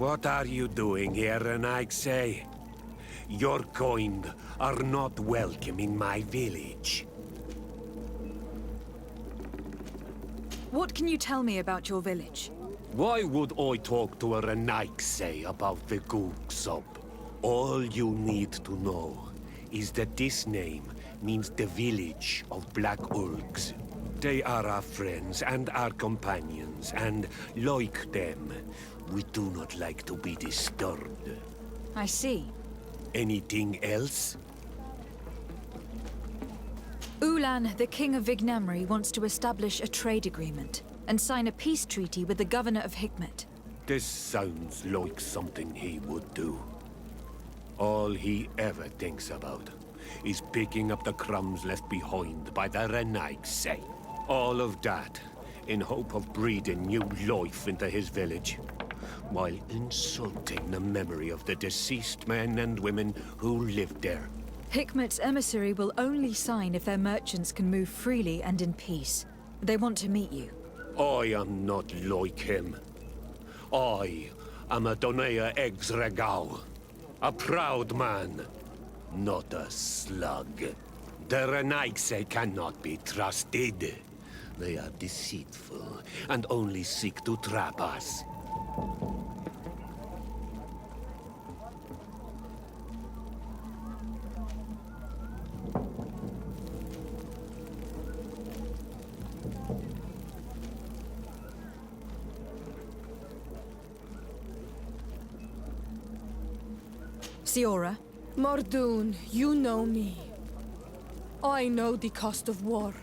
What are you doing here, Renaigse? Your kind are not welcome in my village. What can you tell me about your village? Why would I talk to a Renaigse about the Googsub? All you need to know is that this name means the village of Black Urgs. They are our friends and our companions, and like them, we do not like to be disturbed. I see. Anything else? Ulan, the king of Vignamri, wants to establish a trade agreement and sign a peace treaty with the governor of Hikmet. This sounds like something he would do. All he ever thinks about is picking up the crumbs left behind by the Renaigse. All of that in hope of breathing new life into his village, while insulting the memory of the deceased men and women who lived there. Hikmet's emissary will only sign if their merchants can move freely and in peace. They want to meet you. I am not like him. I am a Donea Eggsregau, a proud man, not a slug. The Renaigse cannot be trusted. They are deceitful and only seek to trap us. Siora? Mordoon, you know me. I know the cost of war.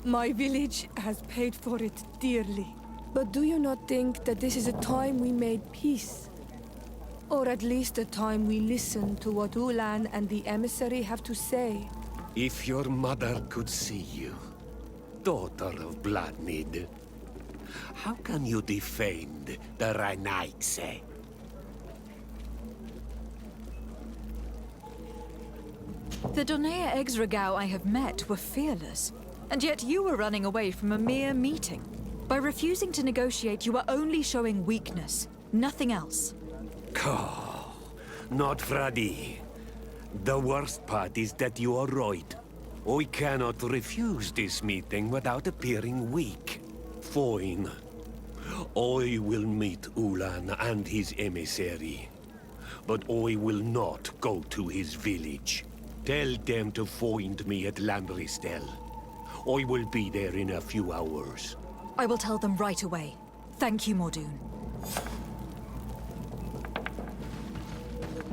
My village has paid for it dearly. But do you not think that this is a time we made peace? Or at least a time we listen to what Ulan and the emissary have to say? If your mother could see you, daughter of Bloodmead, how can you defend the Renaigse? The Donea Eggsregau I have met were fearless, and yet you were running away from a mere meeting. By refusing to negotiate, you are only showing weakness, nothing else. Not Freddy. The worst part is that you are right. I cannot refuse this meeting without appearing weak. Fine. I will meet Ulan and his emissary. But I will not go to his village. Tell them to find me at Lambristel. I will be there in a few hours. I will tell them right away. Thank you, Mordoon.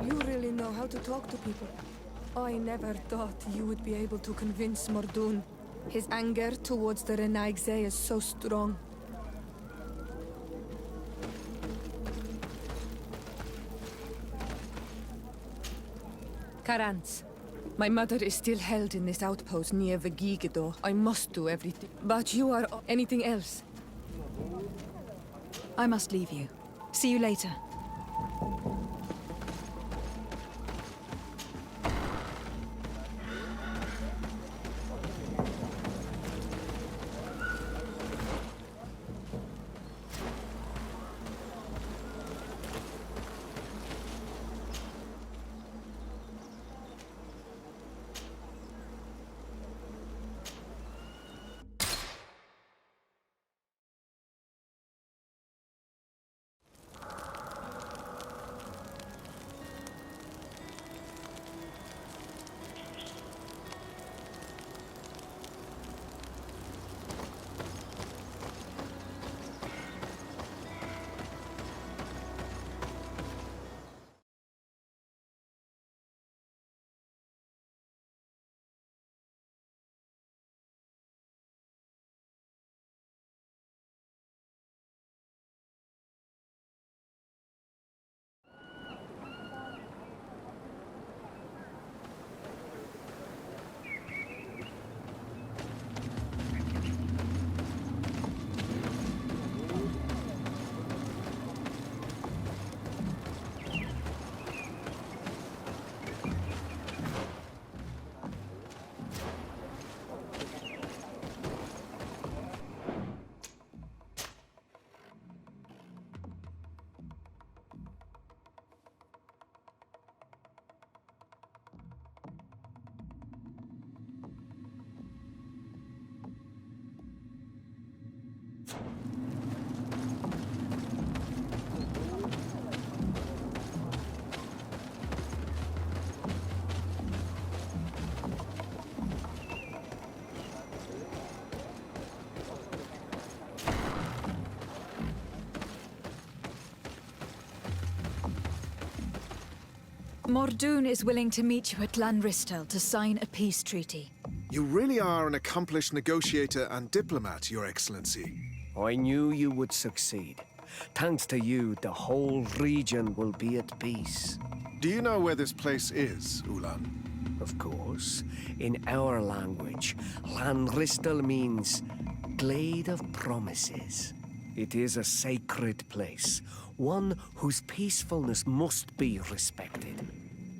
You really know how to talk to people. I never thought you would be able to convince Mordoon. His anger towards the Renaigse is so strong. Karantz. My mother is still held in this outpost near Vegigedo. I must do everything. But you are... anything else? I must leave you. See you later. Mordoon is willing to meet you at Lanristel to sign a peace treaty. You really are an accomplished negotiator and diplomat, Your Excellency. I knew you would succeed. Thanks to you, the whole region will be at peace. Do you know where this place is, Ulan? Of course, in our language, Lanristel means Glade of Promises. It is a sacred place, one whose peacefulness must be respected.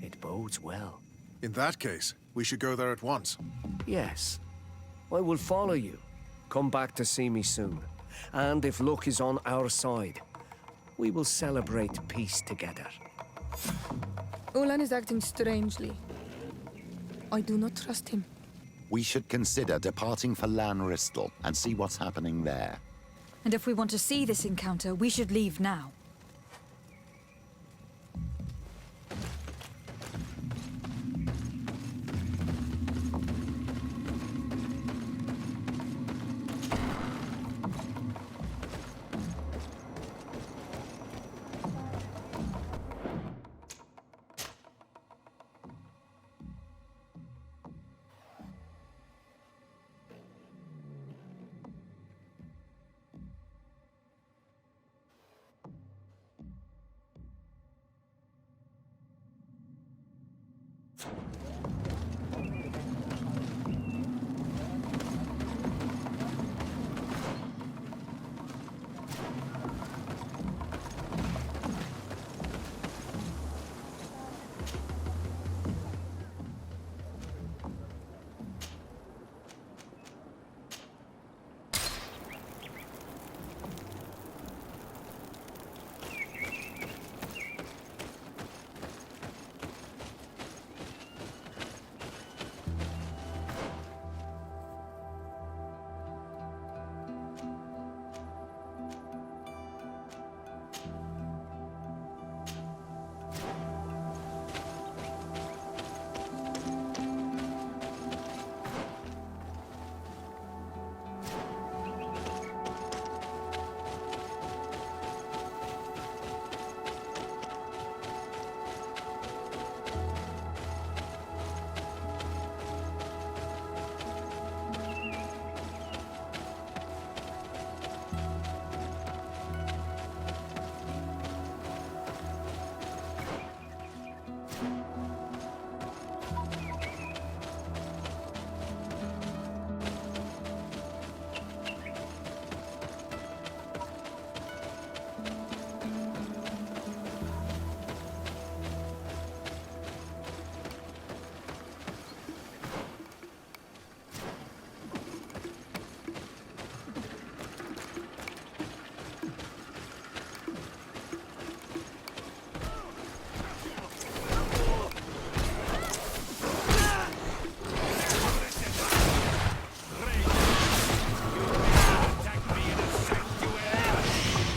It bodes well. In that case, we should go there at once. Yes, I will follow you. Come back to see me soon. And if luck is on our side, we will celebrate peace together. Ulan is acting strangely. I do not trust him. We should consider departing for Lanristel and see what's happening there. And if we want to see this encounter, we should leave now.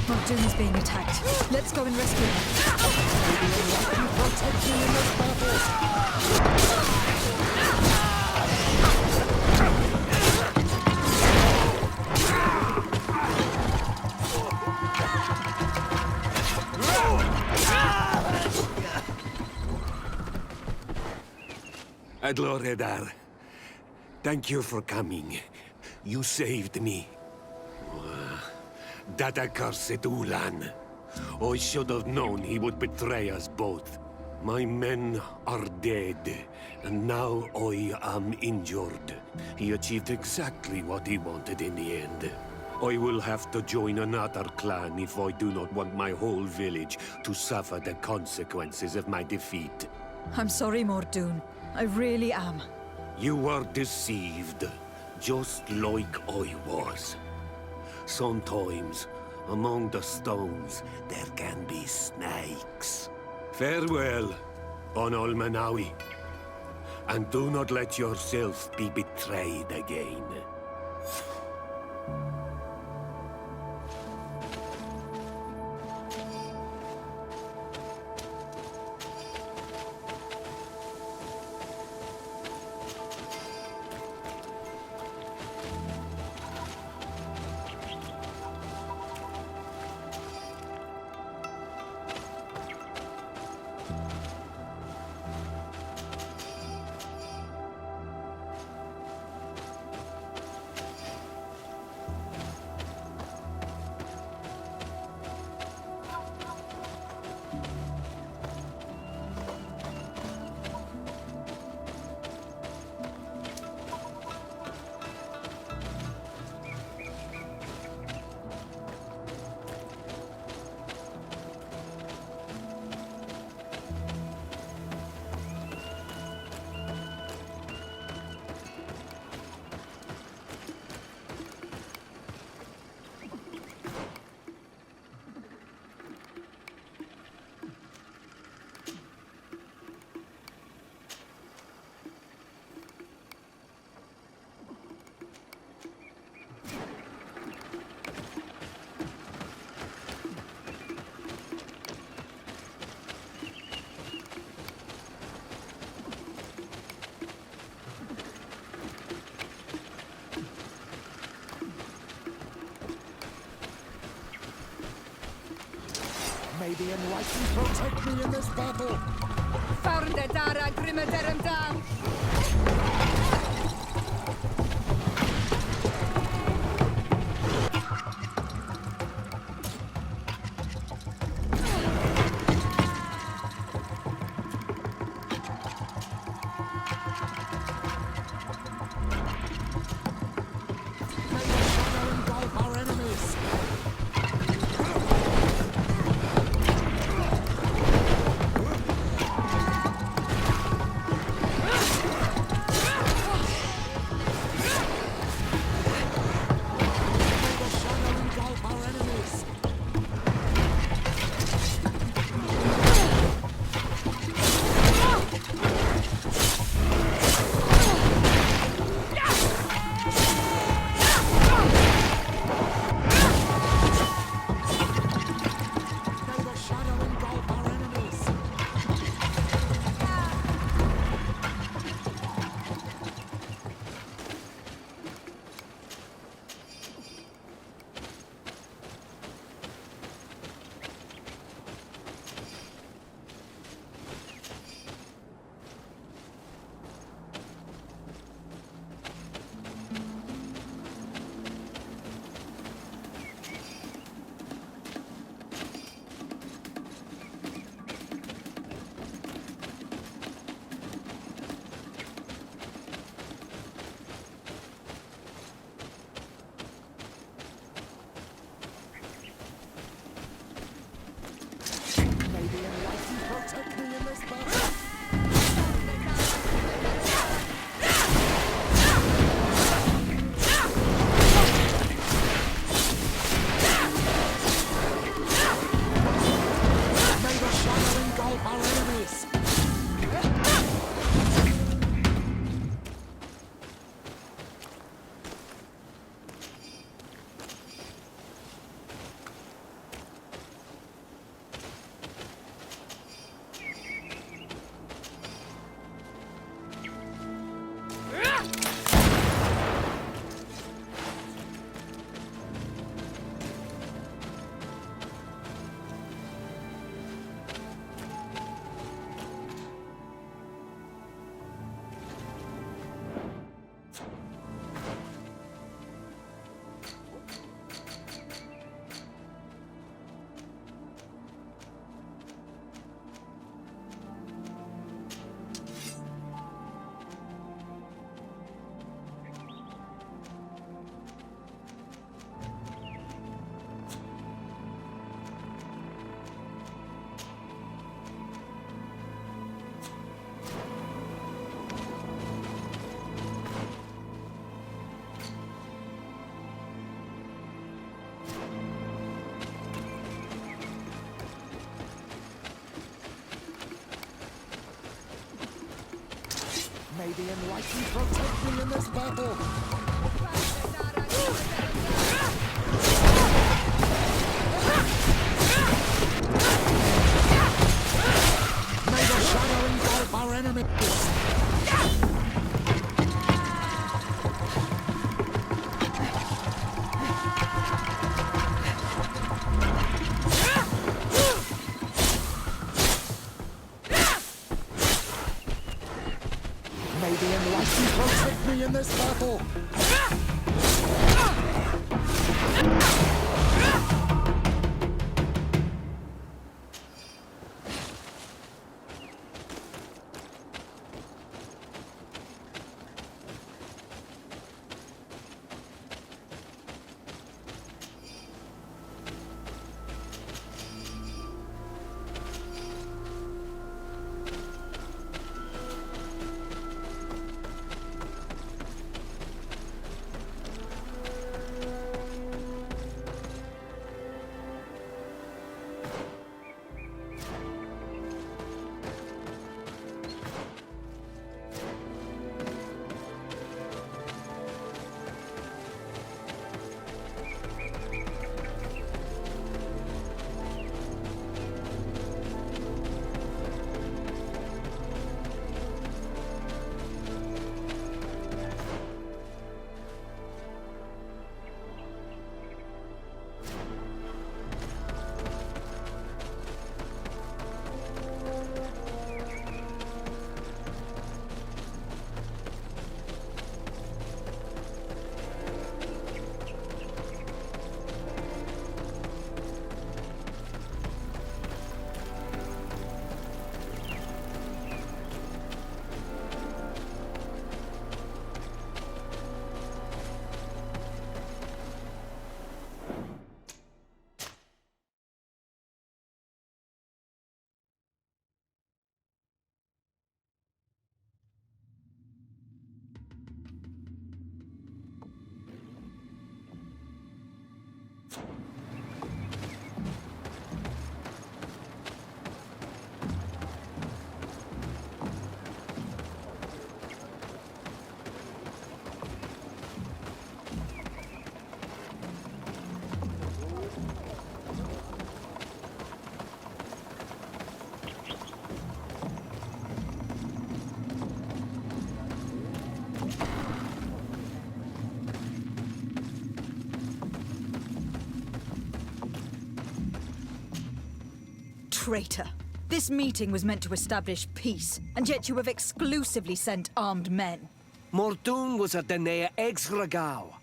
Mordoon is being attacked. Let's go and rescue him. Protect you in this battle! Adloredar, thank you for coming. You saved me. That accursed Ulan. I should have known he would betray us both. My men are dead, and now I am injured. He achieved exactly what he wanted in the end. I will have to join another clan if I do not want my whole village to suffer the consequences of my defeat. I'm sorry, Mordoon. I really am. You were deceived, just like I was. Sometimes, among the stones, there can be snakes. Farewell, on Almanawi. And do not let yourself be betrayed again. the Enlightened protect me in this battle! Farndetara Grimederemta! May the shadow engulf our enemies! May the shadow engulf our enemies! May the shadow engulf our enemies! May the Enlightened protect me in this battle! May the shadow engulf our enemies! May the Enlightened protect me in this battle! May the shadow engulf our enemies! May the Enlightened protect me in this battle! Traitor! This meeting was meant to establish peace, and yet you have exclusively sent armed men. Mordoon was a Danae Exregao.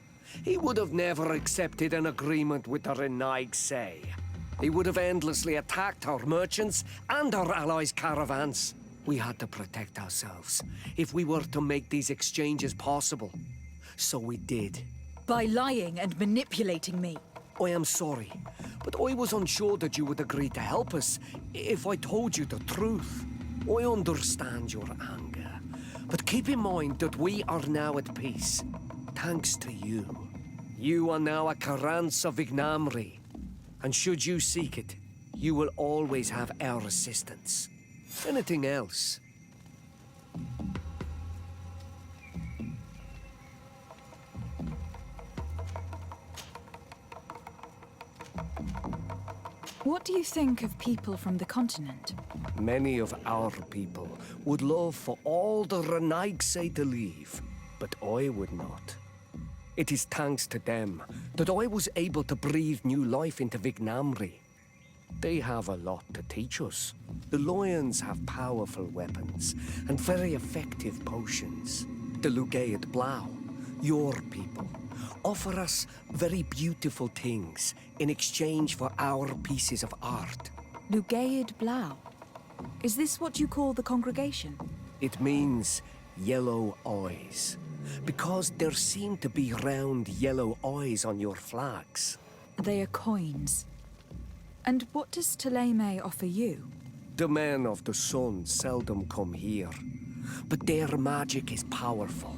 He would have never accepted an agreement with the Renaig Say. He would have endlessly attacked our merchants and our allies' caravans. We had to protect ourselves if we were to make these exchanges possible. So we did. By lying and manipulating me. I am sorry, but I was unsure that you would agree to help us if I told you the truth. I understand your anger, but keep in mind that we are now at peace, thanks to you. You are now a Karans of Vignamri, and should you seek it, you will always have our assistance. Anything else? What do you think of people from the continent? Many of our people would love for all the Renaigse to leave, but I would not. It is thanks to them that I was able to breathe new life into Vignamri. They have a lot to teach us. The lions have powerful weapons and very effective potions. The Lugaid Blau, your people, offer us very beautiful things in exchange for our pieces of art. Lugaid Blau. Is this what you call the congregation? It means yellow eyes, because there seem to be round yellow eyes on your flags. They are coins. And what does Ptolemy offer you? The men of the sun seldom come here, but their magic is powerful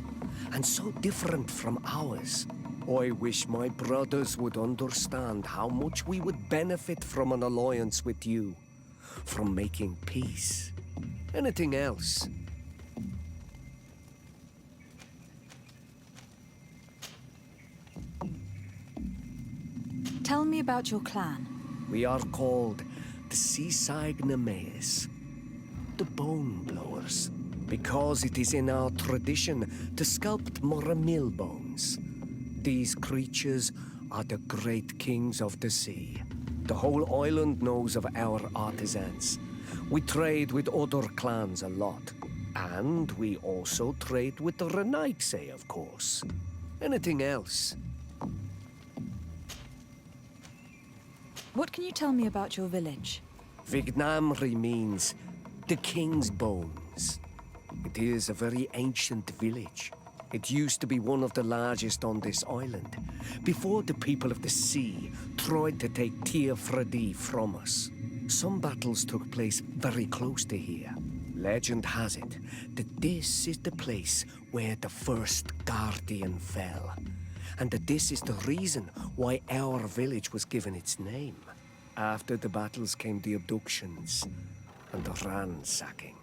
and so different from ours. I wish my brothers would understand how much we would benefit from an alliance with you, from making peace. Anything else? Tell me about your clan. We are called the Seaside Nemeas, the Bone Blowers, because it is in our tradition to sculpt Moramil bones. These creatures are the great kings of the sea. The whole island knows of our artisans. We trade with other clans a lot. And we also trade with the Renaigse, of course. Anything else? What can you tell me about your village? Vignamri means the king's bones. It is a very ancient village. It used to be one of the largest on this island, before the people of the sea tried to take Tiafredi from us. Some battles took place very close to here. Legend has it that this is the place where the first guardian fell, and that this is the reason why our village was given its name. After the battles came the abductions and the ransacking.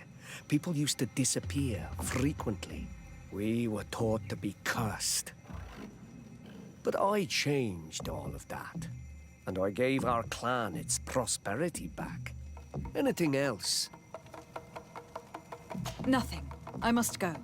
People used to disappear frequently. We were taught to be cursed. But I changed all of that, and I gave our clan its prosperity back. Anything else? Nothing. I must go.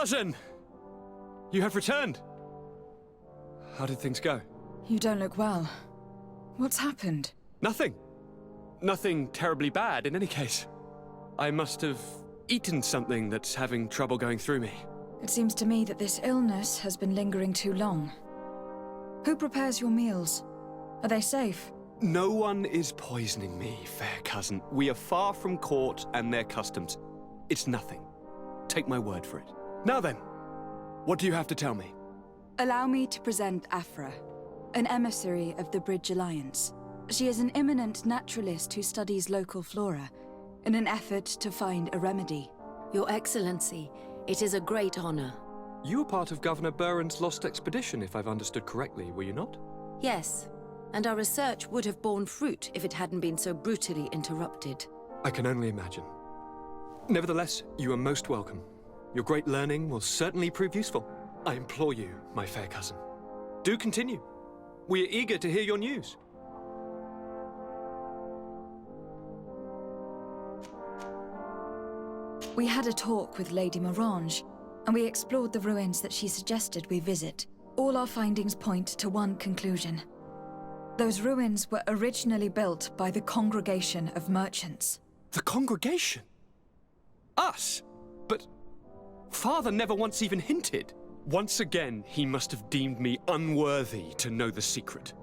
Cousin! You have returned! How did things go? You don't look well. What's happened? Nothing. Nothing terribly bad in any case. I must have eaten something that's having trouble going through me. It seems to me that this illness has been lingering too long. Who prepares your meals? Are they safe? No one is poisoning me, fair cousin. We are far from court and their customs. It's nothing. Take my word for it. Now then, what do you have to tell me? Allow me to present Afra, an emissary of the Bridge Alliance. She is an eminent naturalist who studies local flora in an effort to find a remedy. Your Excellency, it is a great honor. You were part of Governor Buren's lost expedition, if I've understood correctly, were you not? Yes, and our research would have borne fruit if it hadn't been so brutally interrupted. I can only imagine. Nevertheless, you are most welcome. Your great learning will certainly prove useful. I implore you, my fair cousin. Do continue. We are eager to hear your news. We had a talk with Lady Morange, and we explored the ruins that she suggested we visit. All our findings point to one conclusion. Those ruins were originally built by the Congregation of Merchants. The congregation? Us? But Father never once even hinted. Once again, he must have deemed me unworthy to know the secret.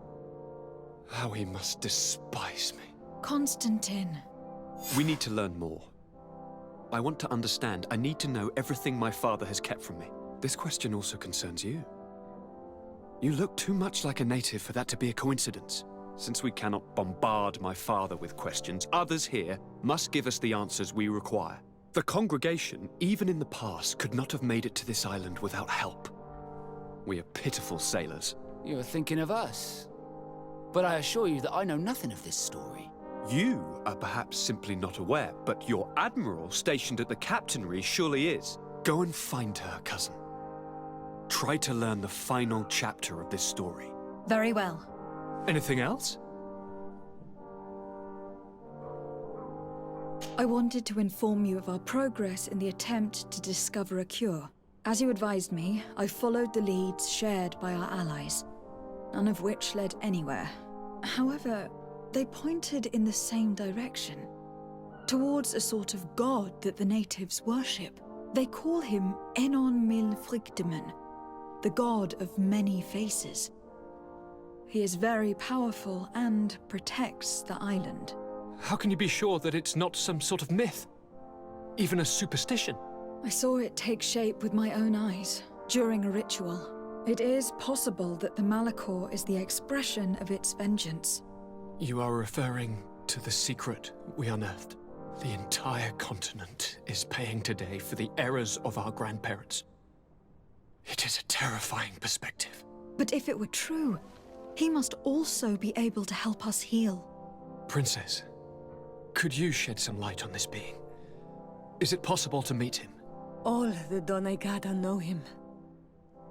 How he must despise me. Constantine. We need to learn more. I want to understand. I need to know everything my father has kept from me. This question also concerns you. You look too much like a native for that to be a coincidence. Since we cannot bombard my father with questions, others here must give us the answers we require. The congregation, even in the past, could not have made it to this island without help. We are pitiful sailors. You're thinking of us. But I assure you that I know nothing of this story. You are perhaps simply not aware, but your admiral stationed at the captainry surely is. Go and find her, cousin. Try to learn the final chapter of this story. Very well. Anything else? I wanted to inform you of our progress in the attempt to discover a cure. As you advised me, I followed the leads shared by our allies, none of which led anywhere. However, they pointed in the same direction, towards a sort of god that the natives worship. They call him Enon Mil Frichteman, the god of many faces. He is very powerful and protects the island. How can you be sure that it's not some sort of myth? Even a superstition? I saw it take shape with my own eyes during a ritual. It is possible that the Malachor is the expression of its vengeance. You are referring to the secret we unearthed. The entire continent is paying today for the errors of our grandparents. It is a terrifying perspective. But if it were true, he must also be able to help us heal. Princess, could you shed some light on this being? Is it possible to meet him? All the Doneigada know him.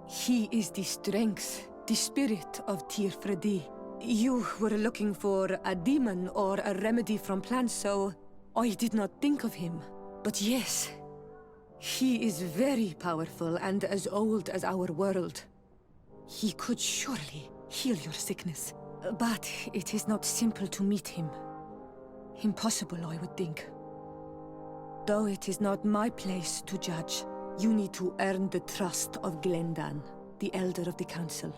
He is the strength, the spirit of Tirfredi. You were looking for a demon or a remedy from plants, so I did not think of him. But yes, he is very powerful and as old as our world. He could surely heal your sickness. But it is not simple to meet him. Impossible, I would think. Though it is not my place to judge, you need to earn the trust of Glendan, the elder of the council.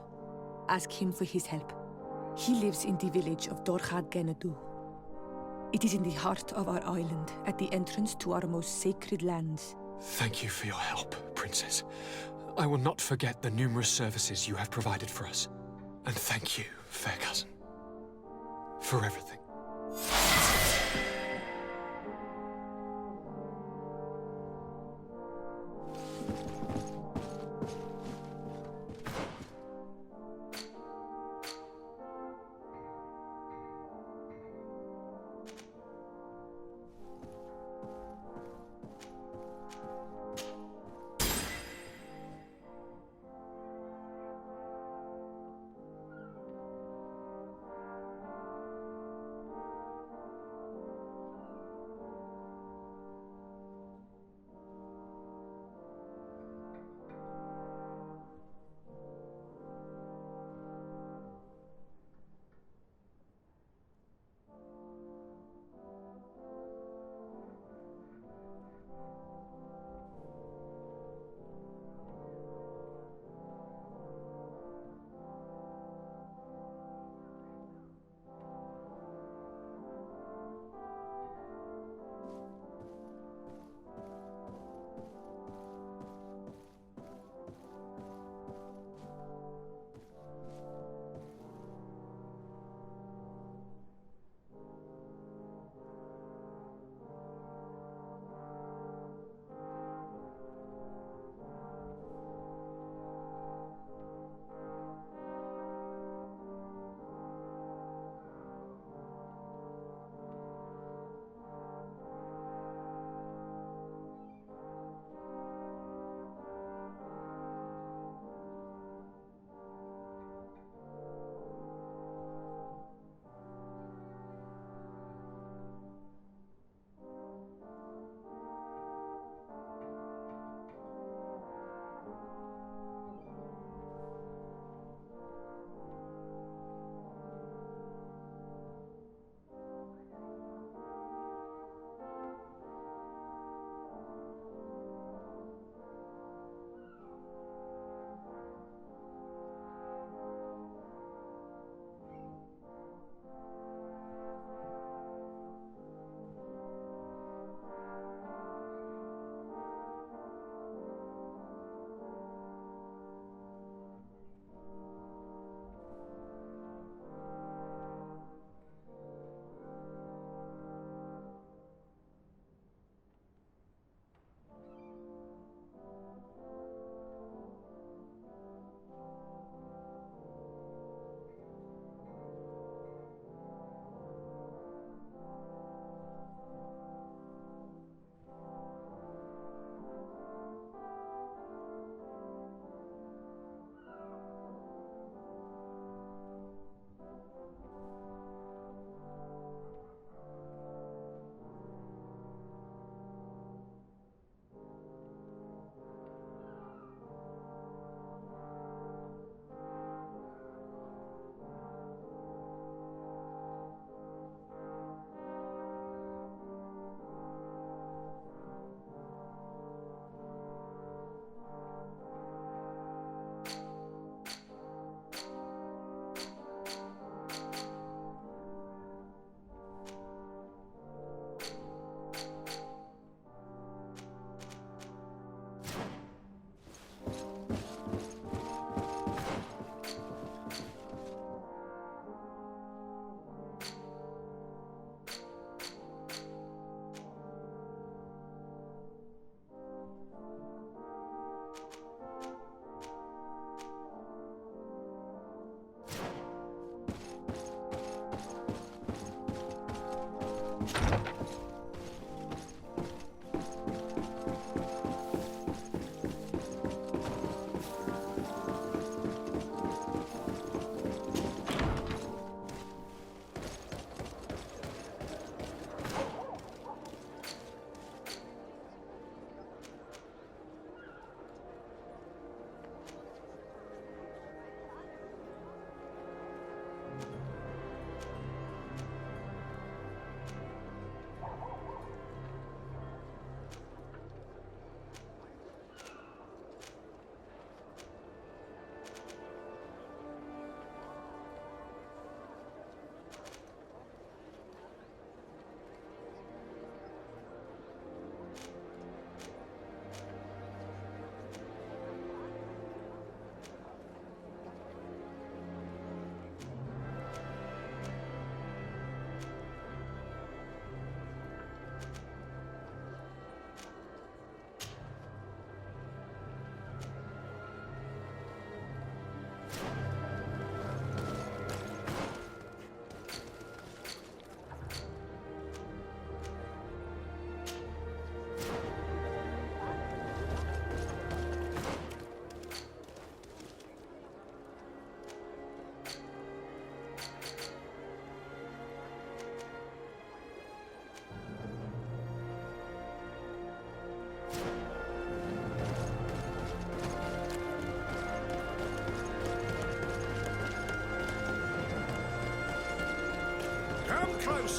Ask him for his help. He lives in the village of Dorchad Genadu. It is in the heart of our island, at the entrance to our most sacred lands. Thank you for your help, Princess. I will not forget the numerous services you have provided for us. And thank you, fair cousin, for everything.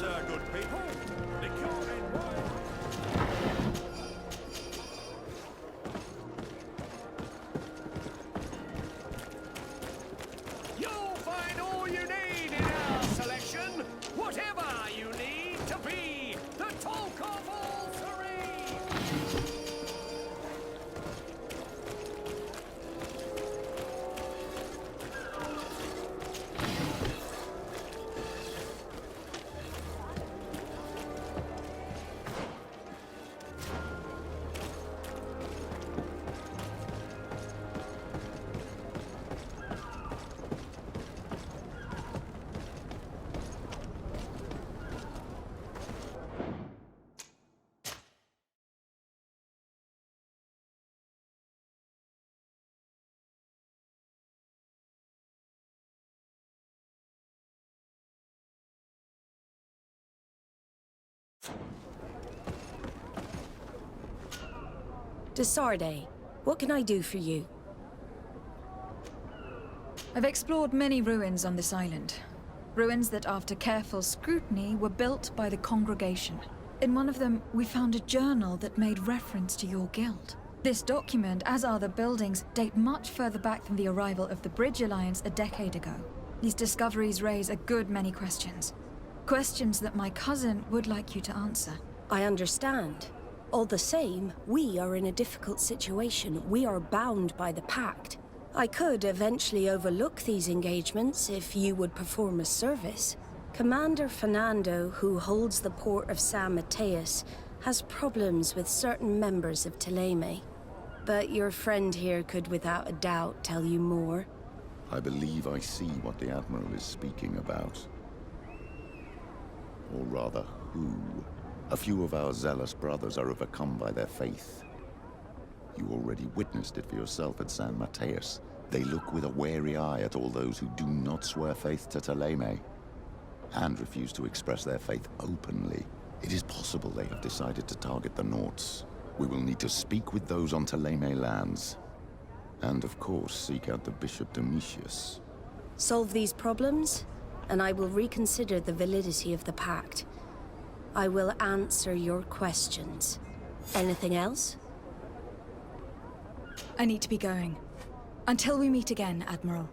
sir, good people. Liqueur and wine. You'll find all you need in our selection. Whatever you need to be the talk of all three. Desarde, what can I do for you? I've explored many ruins on this island. Ruins that, after careful scrutiny, were built by the congregation. In one of them, we found a journal that made reference to your guild. This document, as are the buildings, date much further back than the arrival of the Bridge Alliance a decade ago. These discoveries raise a good many questions. Questions that my cousin would like you to answer. I understand. All the same, we are in a difficult situation. We are bound by the Pact. I could eventually overlook these engagements if you would perform a service. Commander Fernando, who holds the port of San Mateus, has problems with certain members of Teleme. But your friend here could without a doubt tell you more. I believe I see what the Admiral is speaking about. Or rather, who. A few of our zealous brothers are overcome by their faith. You already witnessed it for yourself at San Mateus. They look with a wary eye at all those who do not swear faith to Teleme, and refuse to express their faith openly. It is possible they have decided to target the Nauts. We will need to speak with those on Teleme lands. And of course, seek out the Bishop Domitius. Solve these problems, and I will reconsider the validity of the Pact. I will answer your questions. Anything else? I need to be going. Until we meet again, Admiral.